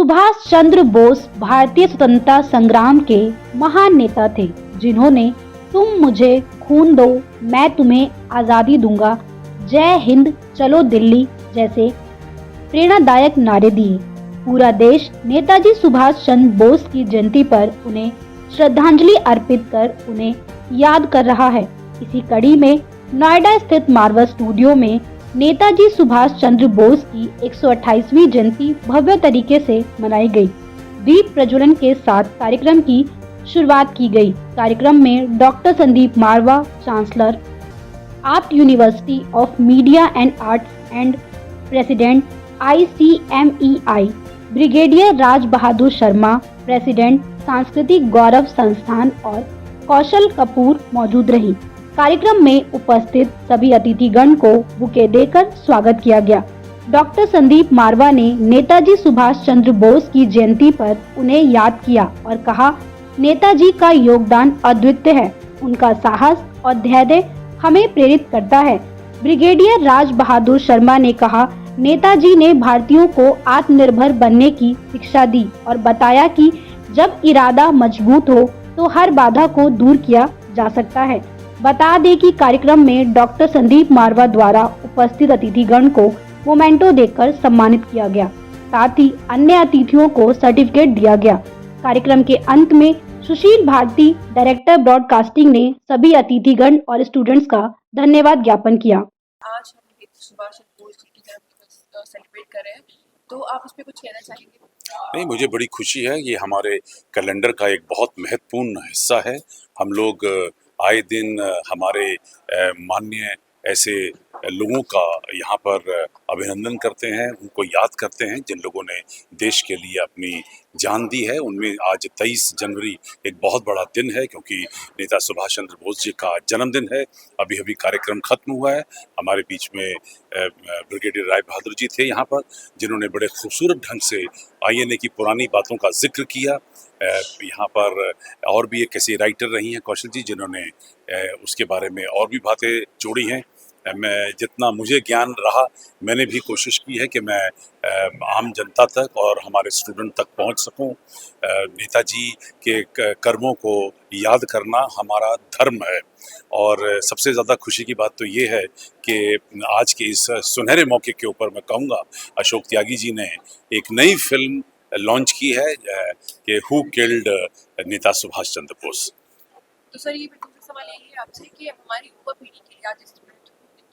सुभाष चंद्र बोस भारतीय स्वतंत्रता संग्राम के महान नेता थे, जिन्होंने तुम मुझे खून दो मैं तुम्हें आजादी दूंगा, जय हिंद चलो दिल्ली जैसे प्रेरणादायक नारे दिए। पूरा देश नेताजी सुभाष चंद्र बोस की जयंती पर उन्हें श्रद्धांजलि अर्पित कर उन्हें याद कर रहा है। इसी कड़ी में नोएडा स्थित मार्वल स्टूडियो में नेताजी सुभाष चंद्र बोस की 128वीं जयंती भव्य तरीके से मनाई गई। दीप प्रज्वलन के साथ कार्यक्रम की शुरुआत की गई। कार्यक्रम में doctor Sandeep Marwah, chancellor art university of media and arts and president ICMEI, brigadier Raj Bahadur Sharma, president Sanskritik Gaurav संस्थान और कौशल कपूर मौजूद रही। कार्यक्रम में उपस्थित सभी अतिथिगण को बुके देकर स्वागत किया गया। डॉक्टर संदीप मारवा ने नेताजी सुभाष चंद्र बोस की जयंती पर उन्हें याद किया और कहा, नेताजी का योगदान अद्वितीय है। उनका साहस और धैर्य हमें प्रेरित करता है। ब्रिगेडियर राज बहादुर शर्मा ने कहा, नेताजी ने भारतीयों को आत्मनिर्भर बनने की शिक्षा दी और बताया कि जब इरादा मजबूत हो तो हर बाधा को दूर किया जा सकता है। बता दें कि कार्यक्रम में डॉक्टर संदीप मारवा द्वारा उपस्थित अतिथिगण को मोमेंटो देकर सम्मानित किया गया। साथ ही अन्य अतिथियों को सर्टिफिकेट दिया गया। कार्यक्रम के अंत में सुशील भारती, डायरेक्टर ब्रॉडकास्टिंग, ने सभी अतिथिगण और स्टूडेंट्स का धन्यवाद ज्ञापन किया। आज हम सुभाष चंद्र बोस जी की जयंती सेलिब्रेट कर रहे हैं, तो आप उस पर कुछ कहना चाहेंगे? नहीं, मुझे बड़ी खुशी है। ये हमारे कैलेंडर का एक बहुत महत्वपूर्ण हिस्सा है। हम लोग आए दिन हमारे माननीय ऐसे लोगों का यहाँ पर अभिनंदन करते हैं, उनको याद करते हैं जिन लोगों ने देश के लिए अपनी जान दी है। उनमें आज 23 जनवरी एक बहुत बड़ा दिन है, क्योंकि नेता सुभाष चंद्र बोस जी का जन्मदिन है। अभी अभी कार्यक्रम खत्म हुआ है। हमारे बीच में ब्रिगेडियर राय बहादुर जी थे यहाँ पर, जिन्होंने बड़े खूबसूरत ढंग से INA की पुरानी बातों का जिक्र किया। यहाँ पर और भी एक ऐसी राइटर रही हैं कौशल जी, जिन्होंने उसके बारे में और भी बातें जोड़ी हैं। मैं जितना मुझे ज्ञान रहा, मैंने भी कोशिश की है कि मैं आम जनता तक और हमारे स्टूडेंट तक पहुंच सकूं। नेताजी के कर्मों को याद करना हमारा धर्म है। और सबसे ज़्यादा खुशी की बात तो ये है कि आज के इस सुनहरे मौके के ऊपर मैं कहूँगा, अशोक त्यागी जी ने एक नई फिल्म लॉन्च की है कि हु किल्ड नेता सुभाष चंद्र बोस। तो सर, ये दूसरा सवाल यही है आपसे कि हमारी युवा पीढ़ी के लिए आज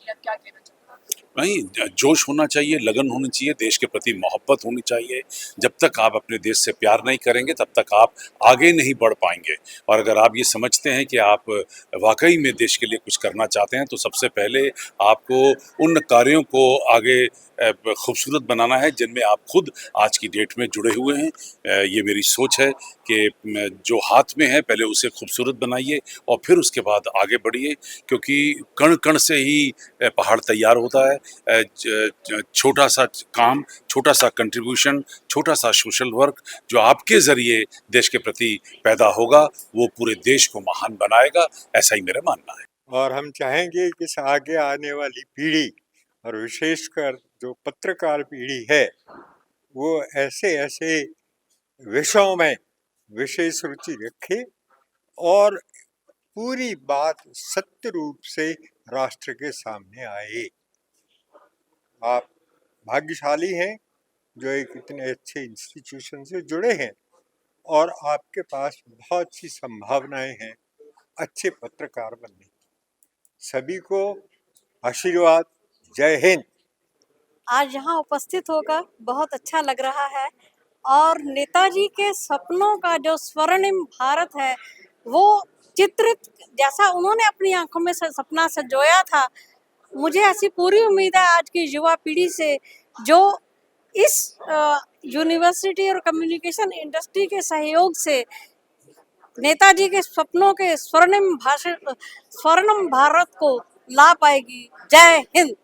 आप क्या कहना चाहते हैं? नहीं, जोश होना चाहिए, लगन होनी चाहिए, देश के प्रति मोहब्बत होनी चाहिए। जब तक आप अपने देश से प्यार नहीं करेंगे, तब तक आप आगे नहीं बढ़ पाएंगे। और अगर आप ये समझते हैं कि आप वाकई में देश के लिए कुछ करना चाहते हैं, तो सबसे पहले आपको उन कार्यों को आगे खूबसूरत बनाना है जिनमें आप खुद आज की डेट में जुड़े हुए हैं। ये मेरी सोच है कि जो हाथ में है पहले उसे खूबसूरत बनाइए और फिर उसके बाद आगे बढ़िए, क्योंकि कण कण से ही पहाड़ तैयार होता है। छोटा सा काम, छोटा सा कंट्रीब्यूशन, छोटा सा सोशल वर्क जो आपके ज़रिए देश के प्रति पैदा होगा, वो पूरे देश को महान बनाएगा। ऐसा ही मेरा मानना है। और हम चाहेंगे कि इस आगे आने वाली पीढ़ी और विशेषकर जो पत्रकार पीढ़ी है, वो ऐसे ऐसे विषयों में विशेष रुचि रखे और पूरी बात सत्य रूप से राष्ट्र के सामने आए। आप भाग्यशाली हैं जो एक इतने अच्छे इंस्टीट्यूशन से जुड़े हैं और आपके पास बहुत सी संभावनाएं हैं अच्छे पत्रकार बनने। सभी को आशीर्वाद। जय हिंद। आज यहाँ उपस्थित होकर बहुत अच्छा लग रहा है और नेताजी के सपनों का जो स्वर्णिम भारत है वो चित्रित, जैसा उन्होंने अपनी आंखों में सपना संजोया था, मुझे ऐसी पूरी उम्मीद है आज की युवा पीढ़ी से, जो इस यूनिवर्सिटी और कम्युनिकेशन इंडस्ट्री के सहयोग से नेताजी के सपनों के स्वर्णिम भारत को ला पाएगी। जय हिंद।